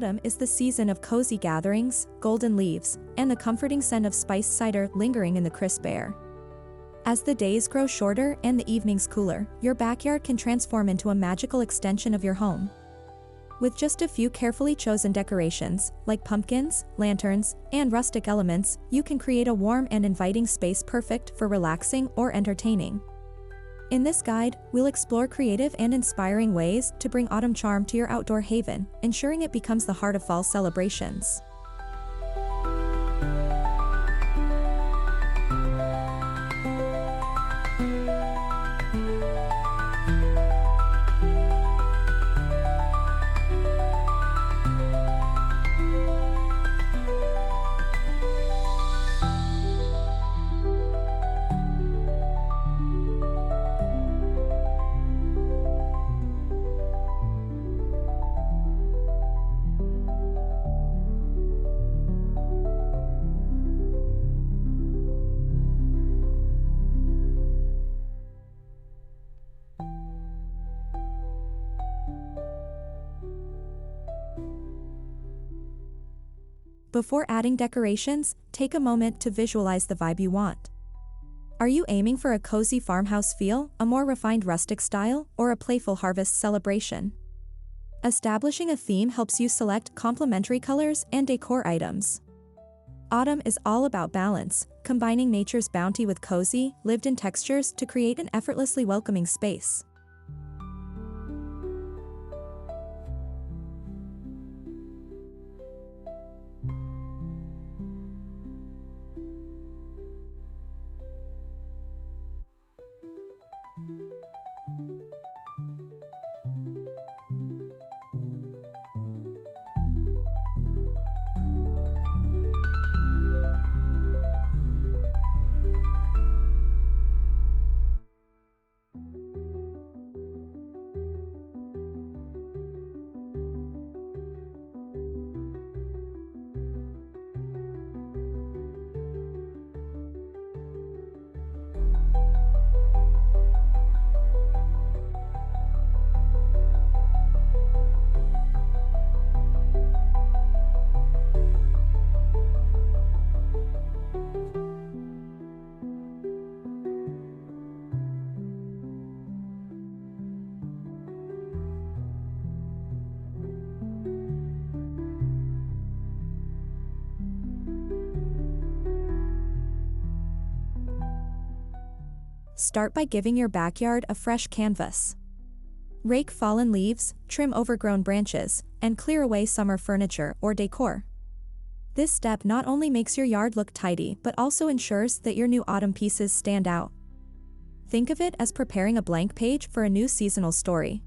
Autumn is the season of cozy gatherings, golden leaves, and the comforting scent of spiced cider lingering in the crisp air. As the days grow shorter and the evenings cooler, your backyard can transform into a magical extension of your home. With just a few carefully chosen decorations, like pumpkins, lanterns, and rustic elements, you can create a warm and inviting space perfect for relaxing or entertaining. In this guide, we'll explore creative and inspiring ways to bring autumn charm to your outdoor haven, ensuring it becomes the heart of fall celebrations. Before adding decorations, take a moment to visualize the vibe you want. Are you aiming for a cozy farmhouse feel, a more refined rustic style, or a playful harvest celebration? Establishing a theme helps you select complementary colors and decor items. Autumn is all about balance, combining nature's bounty with cozy, lived-in textures to create an effortlessly welcoming space. Start by giving your backyard a fresh canvas. Rake fallen leaves, trim overgrown branches, and clear away summer furniture or decor. This step not only makes your yard look tidy but also ensures that your new autumn pieces stand out. Think of it as preparing a blank page for a new seasonal story.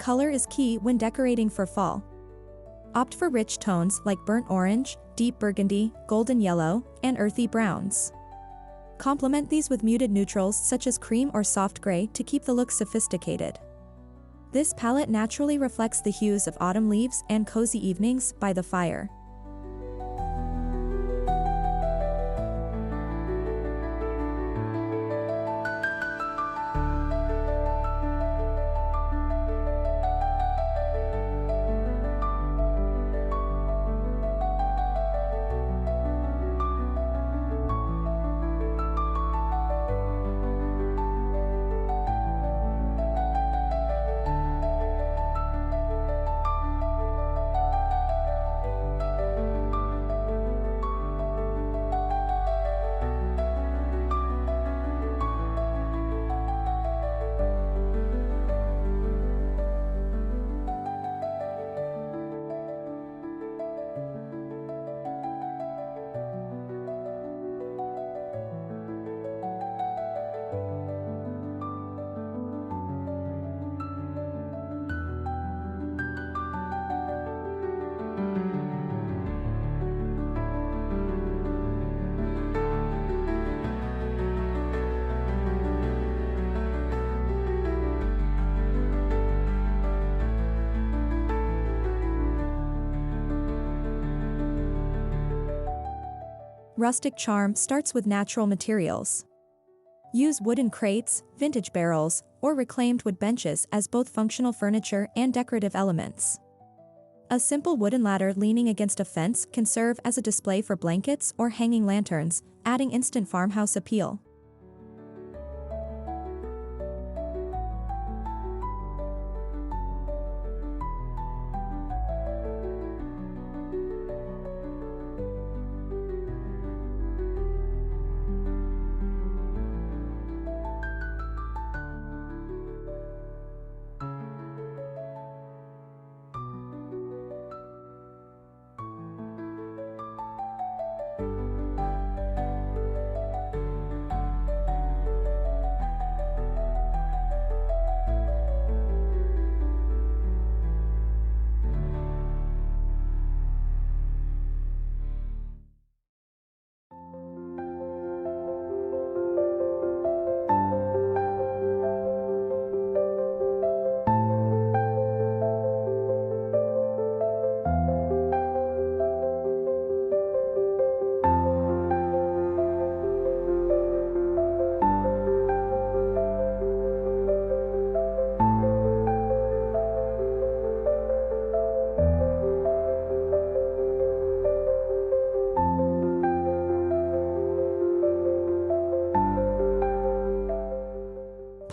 Color is key when decorating for fall. Opt for rich tones like burnt orange, deep burgundy, golden yellow, and earthy browns. Complement these with muted neutrals such as cream or soft gray to keep the look sophisticated. This palette naturally reflects the hues of autumn leaves and cozy evenings by the fire. Rustic charm starts with natural materials. Use wooden crates, vintage barrels, or reclaimed wood benches as both functional furniture and decorative elements. A simple wooden ladder leaning against a fence can serve as a display for blankets or hanging lanterns, adding instant farmhouse appeal.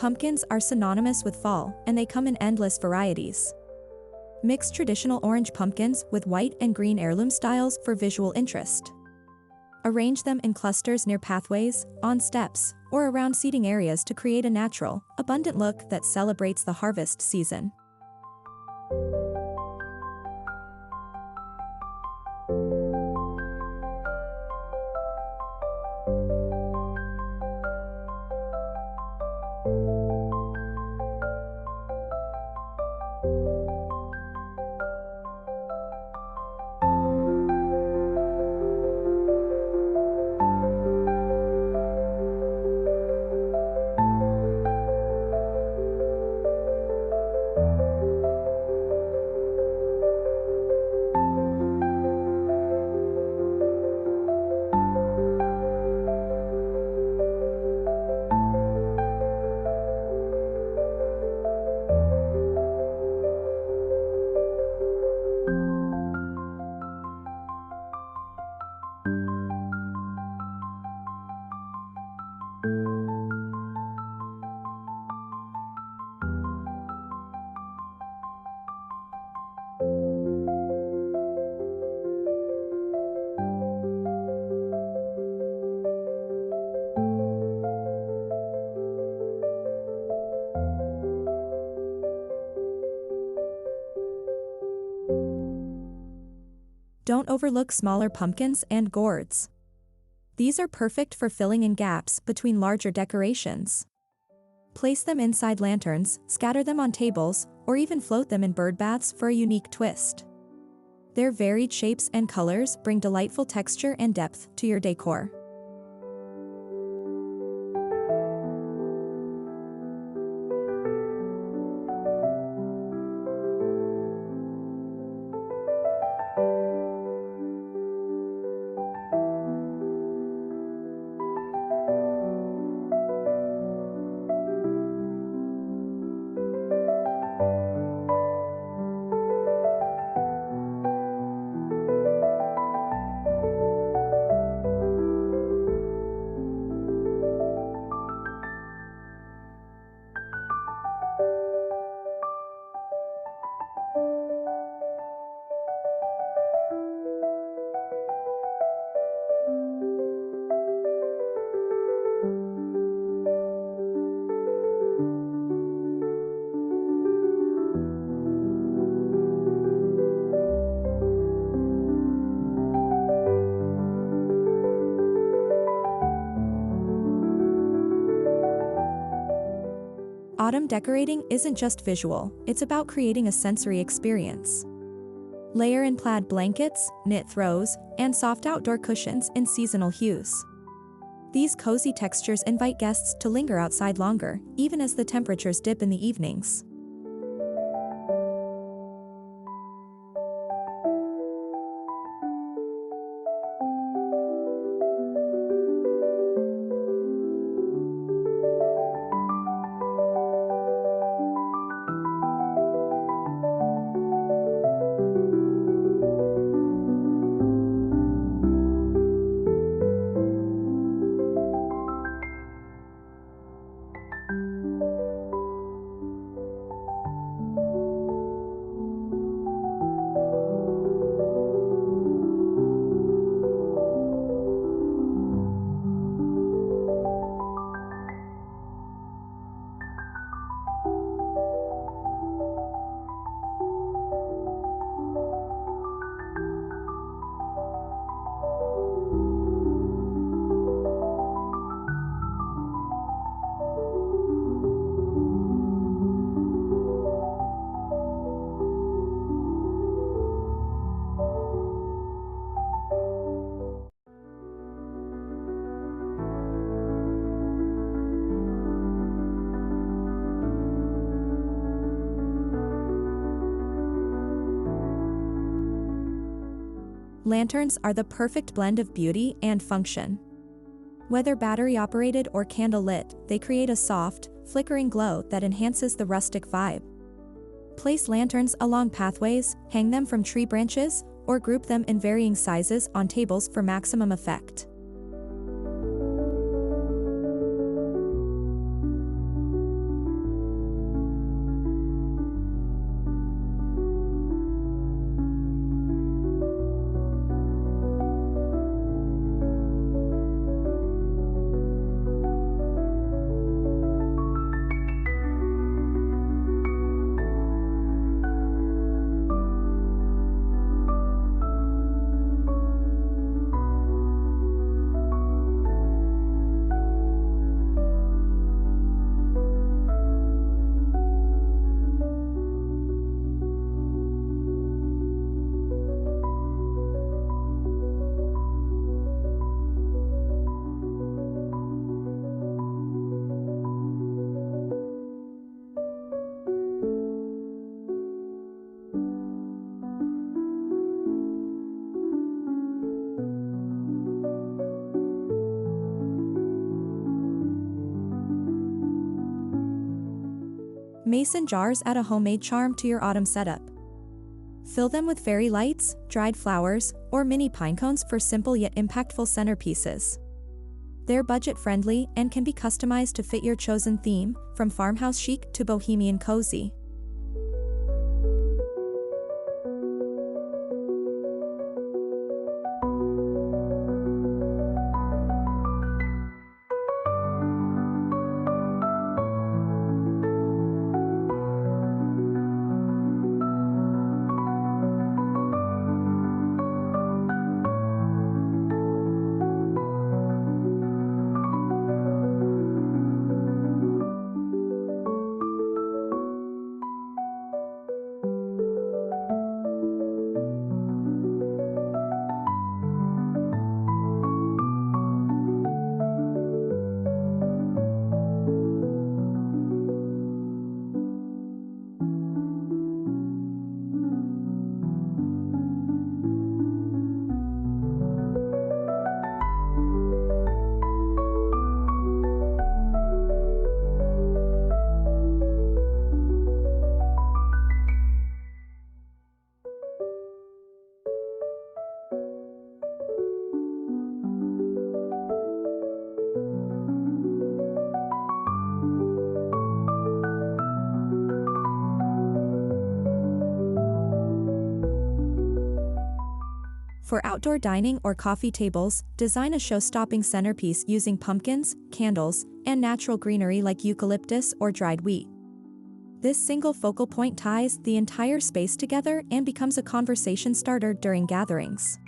Pumpkins are synonymous with fall, and they come in endless varieties. Mix traditional orange pumpkins with white and green heirloom styles for visual interest. Arrange them in clusters near pathways, on steps, or around seating areas to create a natural, abundant look that celebrates the harvest season. Don't overlook smaller pumpkins and gourds. These are perfect for filling in gaps between larger decorations. Place them inside lanterns, scatter them on tables, or even float them in bird baths for a unique twist. Their varied shapes and colors bring delightful texture and depth to your decor. Autumn decorating isn't just visual, it's about creating a sensory experience. Layer in plaid blankets, knit throws, and soft outdoor cushions in seasonal hues. These cozy textures invite guests to linger outside longer, even as the temperatures dip in the evenings. Lanterns are the perfect blend of beauty and function. Whether battery-operated or candle-lit, they create a soft, flickering glow that enhances the rustic vibe. Place lanterns along pathways, hang them from tree branches, or group them in varying sizes on tables for maximum effect. Mason jars add a homemade charm to your autumn setup. Fill them with fairy lights, dried flowers, or mini pine cones for simple yet impactful centerpieces. They're budget-friendly and can be customized to fit your chosen theme, from farmhouse chic to bohemian cozy. For outdoor dining or coffee tables, design a show-stopping centerpiece using pumpkins, candles, and natural greenery like eucalyptus or dried wheat. This single focal point ties the entire space together and becomes a conversation starter during gatherings.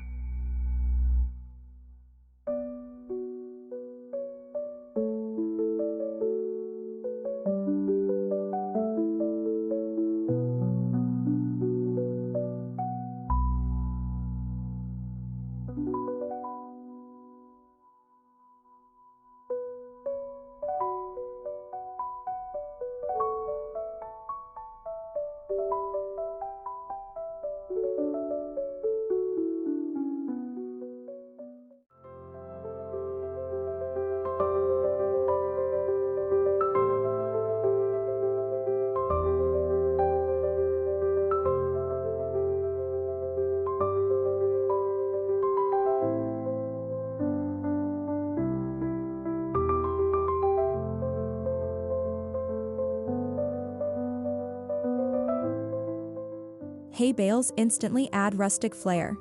Hay bales instantly add rustic flair.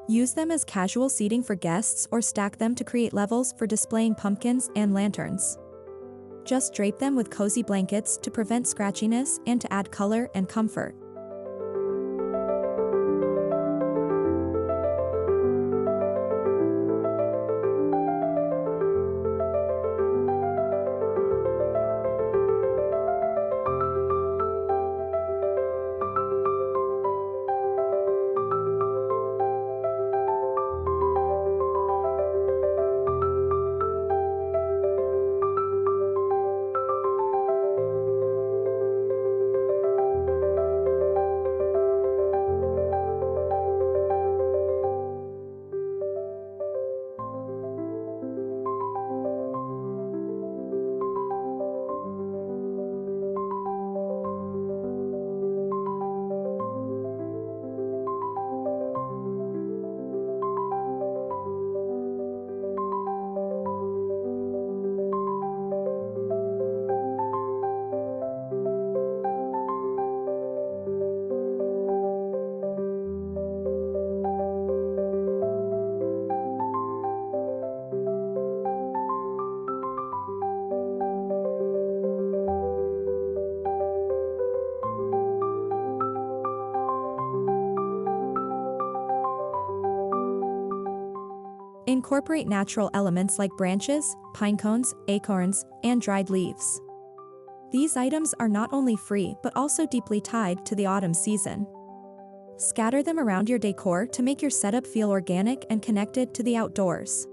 Use them as casual seating for guests or stack them to create levels for displaying pumpkins and lanterns. Just drape them with cozy blankets to prevent scratchiness and to add color and comfort. Incorporate natural elements like branches, pine cones, acorns, and dried leaves. These items are not only free but also deeply tied to the autumn season. Scatter them around your decor to make your setup feel organic and connected to the outdoors.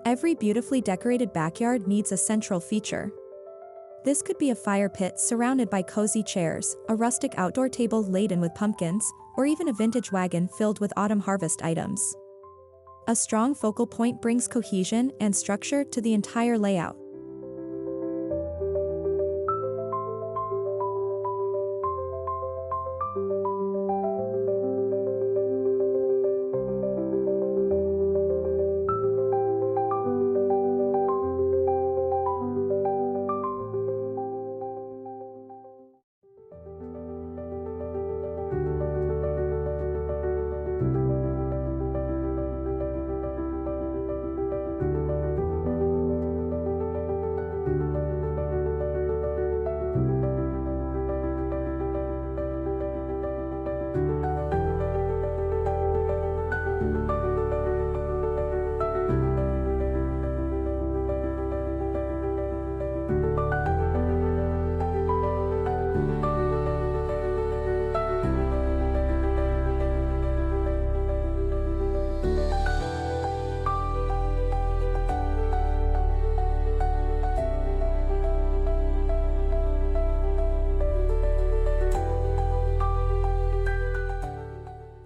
Every beautifully decorated backyard needs a central feature. This could be a fire pit surrounded by cozy chairs, a rustic outdoor table laden with pumpkins, or even a vintage wagon filled with autumn harvest items. A strong focal point brings cohesion and structure to the entire layout.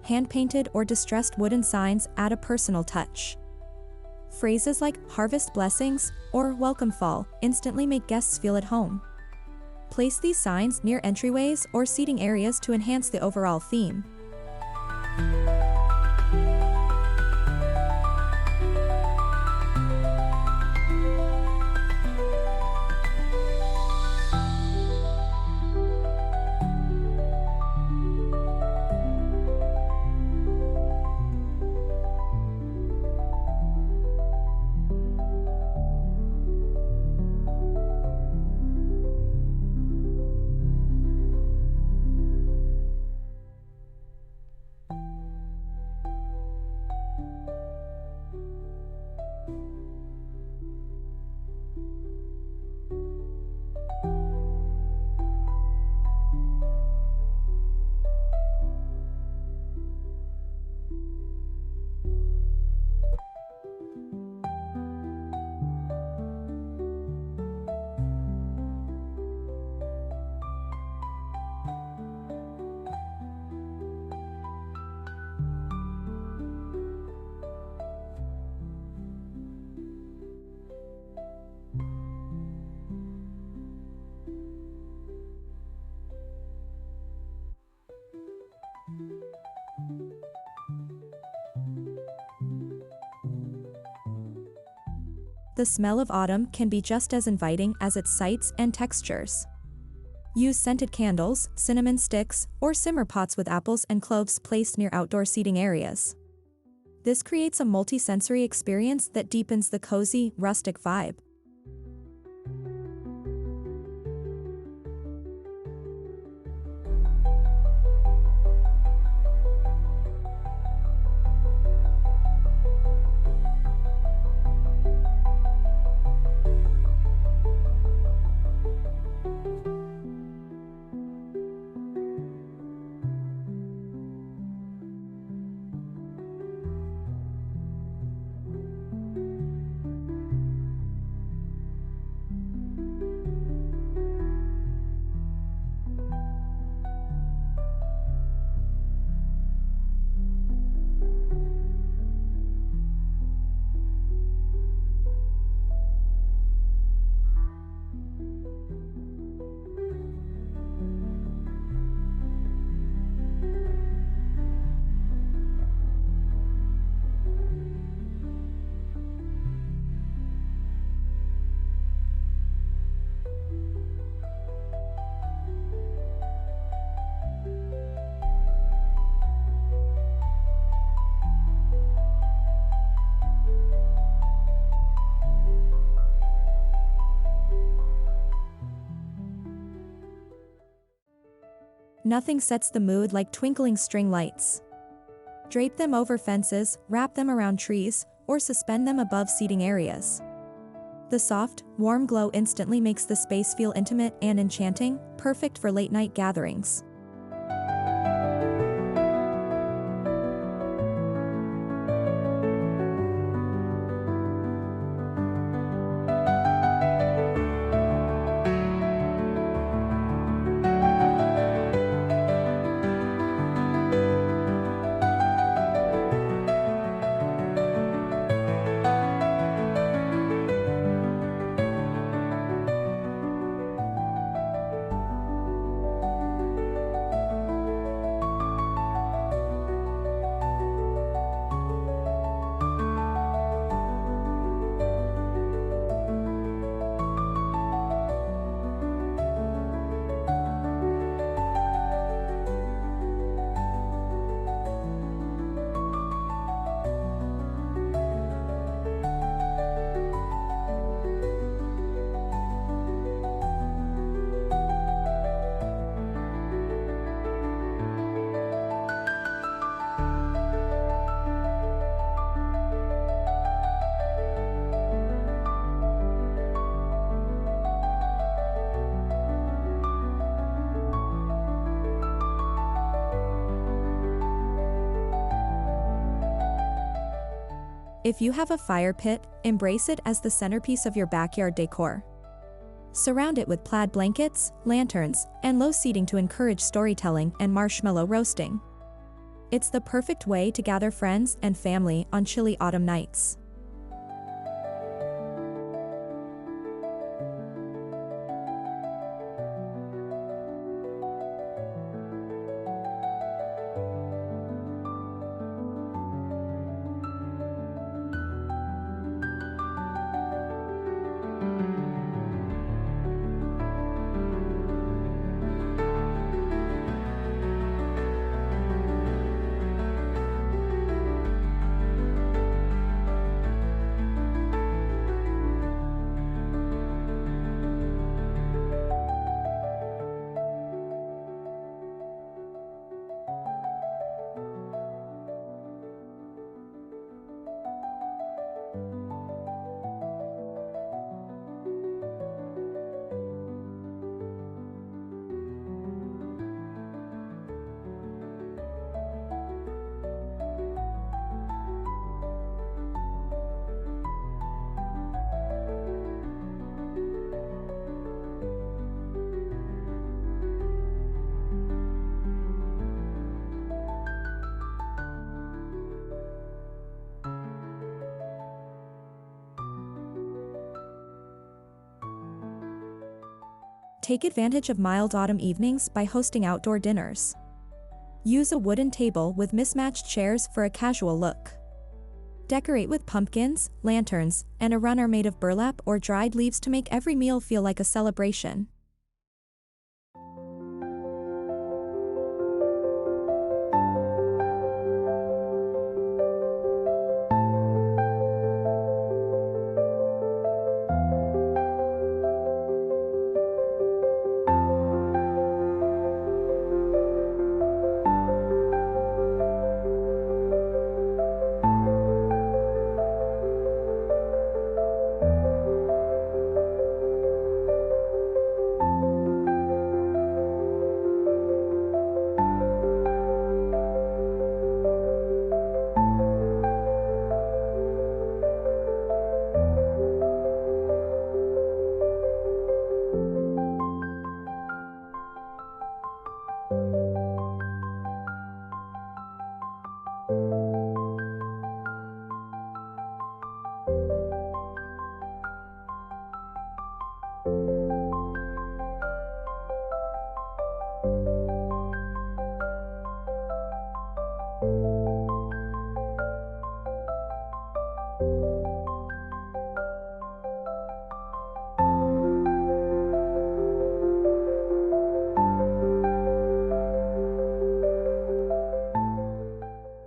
Hand-painted or distressed wooden signs add a personal touch. Phrases like "harvest blessings" or "welcome fall" instantly make guests feel at home. Place these signs near entryways or seating areas to enhance the overall theme. The smell of autumn can be just as inviting as its sights and textures. Use scented candles, cinnamon sticks, or simmer pots with apples and cloves placed near outdoor seating areas. This creates a multi-sensory experience that deepens the cozy, rustic vibe. Nothing sets the mood like twinkling string lights. Drape them over fences, wrap them around trees, or suspend them above seating areas. The soft, warm glow instantly makes the space feel intimate and enchanting, perfect for late-night gatherings. If you have a fire pit, embrace it as the centerpiece of your backyard decor. Surround it with plaid blankets, lanterns, and low seating to encourage storytelling and marshmallow roasting. It's the perfect way to gather friends and family on chilly autumn nights. Take advantage of mild autumn evenings by hosting outdoor dinners. Use a wooden table with mismatched chairs for a casual look. Decorate with pumpkins, lanterns, and a runner made of burlap or dried leaves to make every meal feel like a celebration.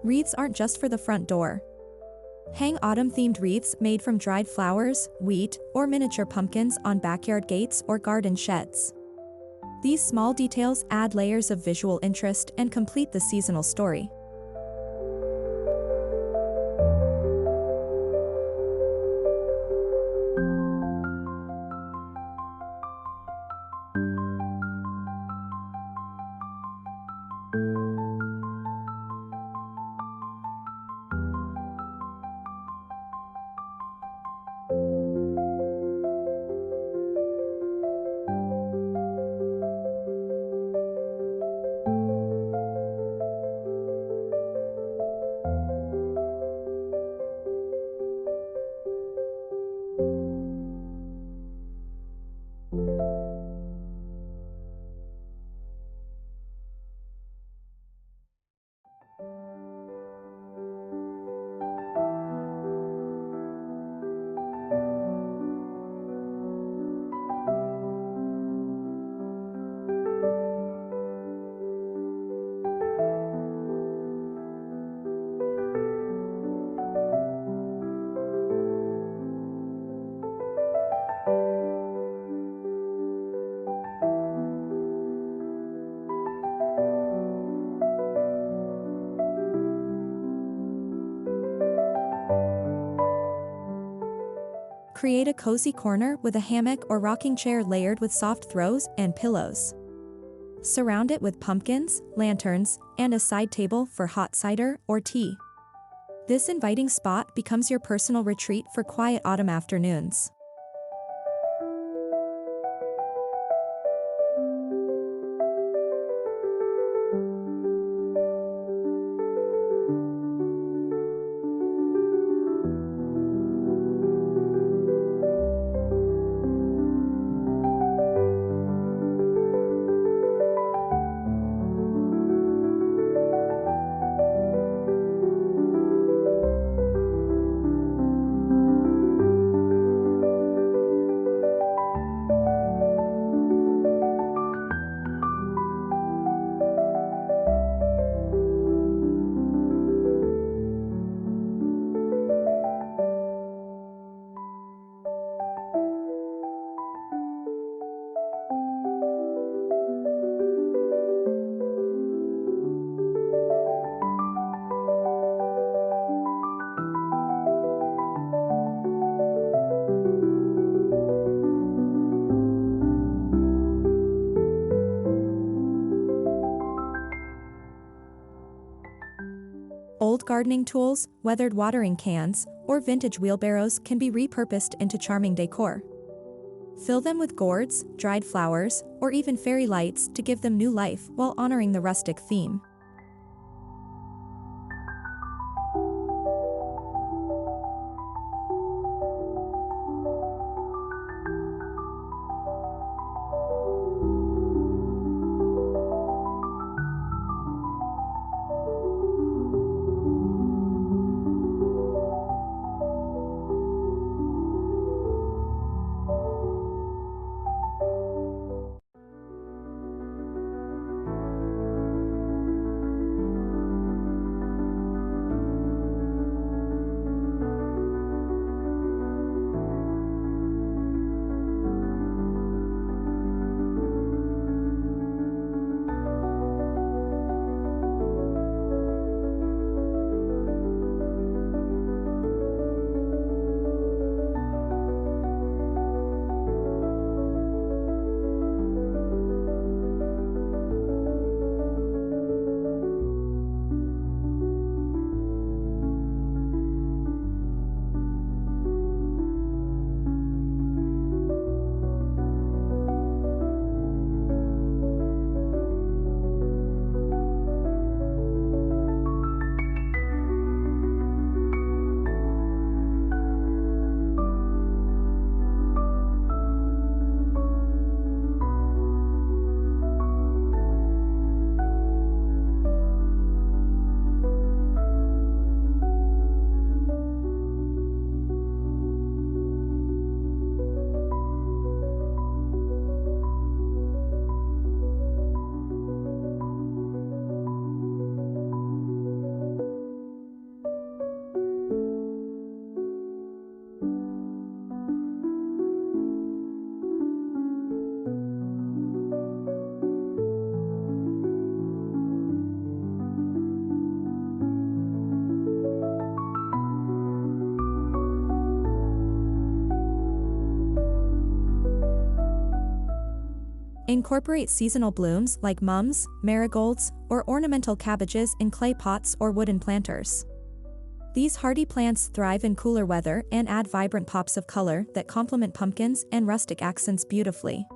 Wreaths aren't just for the front door. Hang autumn-themed wreaths made from dried flowers, wheat, or miniature pumpkins on backyard gates or garden sheds. These small details add layers of visual interest and complete the seasonal story. Create a cozy corner with a hammock or rocking chair layered with soft throws and pillows. Surround it with pumpkins, lanterns, and a side table for hot cider or tea. This inviting spot becomes your personal retreat for quiet autumn afternoons. Old gardening tools, weathered watering cans, or vintage wheelbarrows can be repurposed into charming decor. Fill them with gourds, dried flowers, or even fairy lights to give them new life while honoring the rustic theme. Incorporate seasonal blooms like mums, marigolds, or ornamental cabbages in clay pots or wooden planters. These hardy plants thrive in cooler weather and add vibrant pops of color that complement pumpkins and rustic accents beautifully.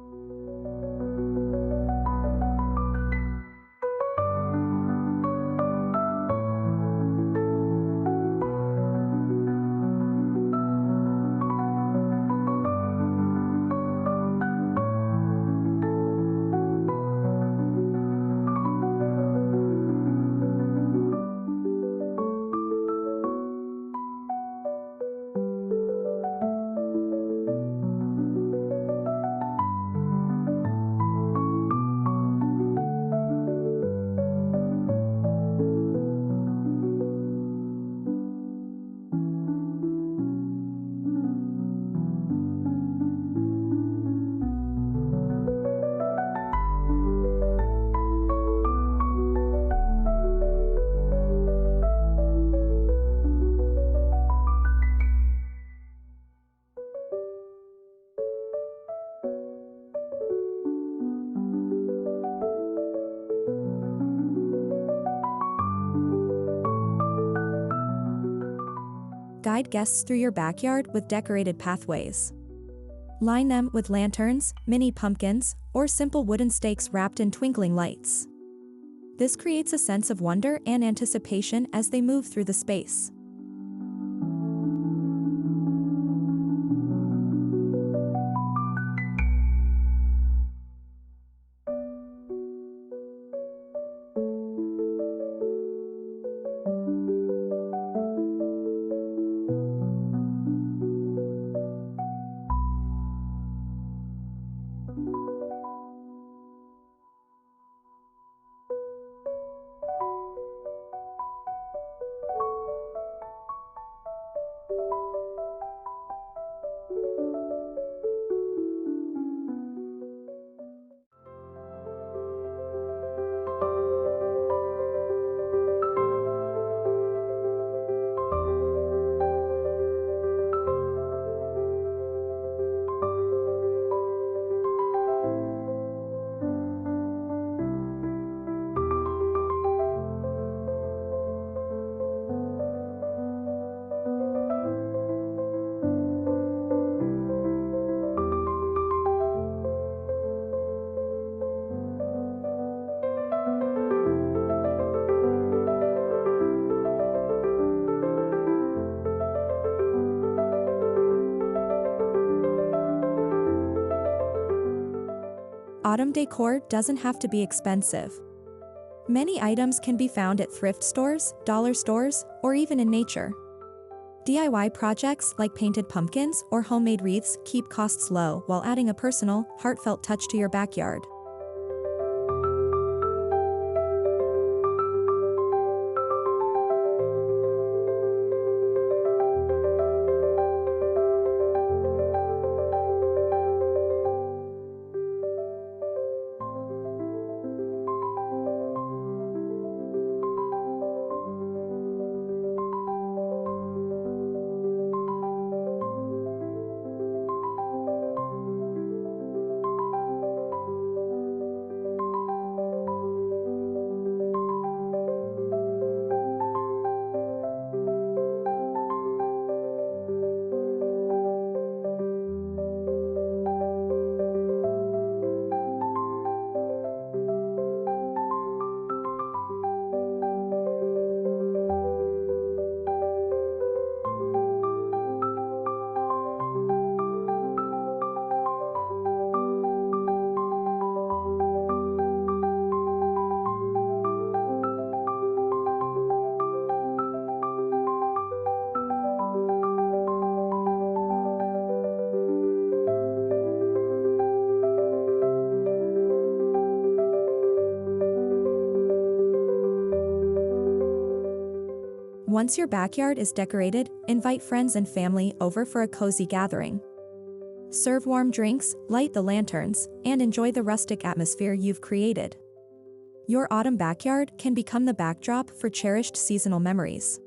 Guide guests through your backyard with decorated pathways. Line them with lanterns, mini pumpkins, or simple wooden stakes wrapped in twinkling lights. This creates a sense of wonder and anticipation as they move through the space. Autumn decor doesn't have to be expensive. Many items can be found at thrift stores, dollar stores, or even in nature. DIY projects like painted pumpkins or homemade wreaths keep costs low while adding a personal, heartfelt touch to your backyard. Once your backyard is decorated, invite friends and family over for a cozy gathering. Serve warm drinks, light the lanterns, and enjoy the rustic atmosphere you've created. Your autumn backyard can become the backdrop for cherished seasonal memories.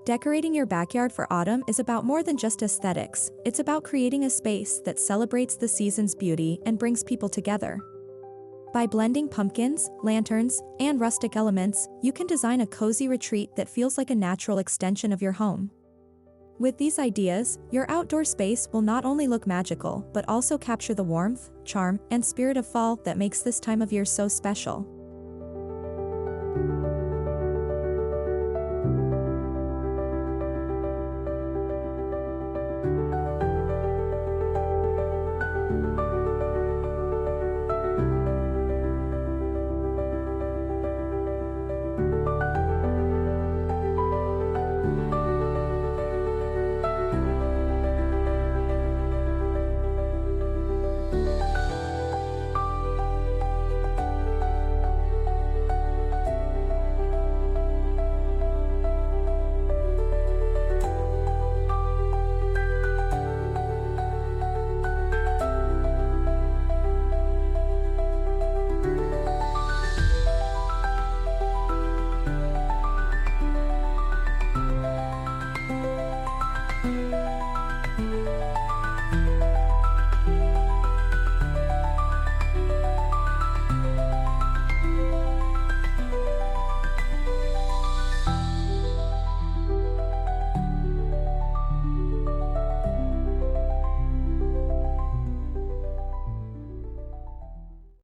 Decorating your backyard for autumn is about more than just aesthetics, it's about creating a space that celebrates the season's beauty and brings people together. By blending pumpkins, lanterns, and rustic elements, you can design a cozy retreat that feels like a natural extension of your home. With these ideas, your outdoor space will not only look magical but also capture the warmth, charm, and spirit of fall that makes this time of year so special.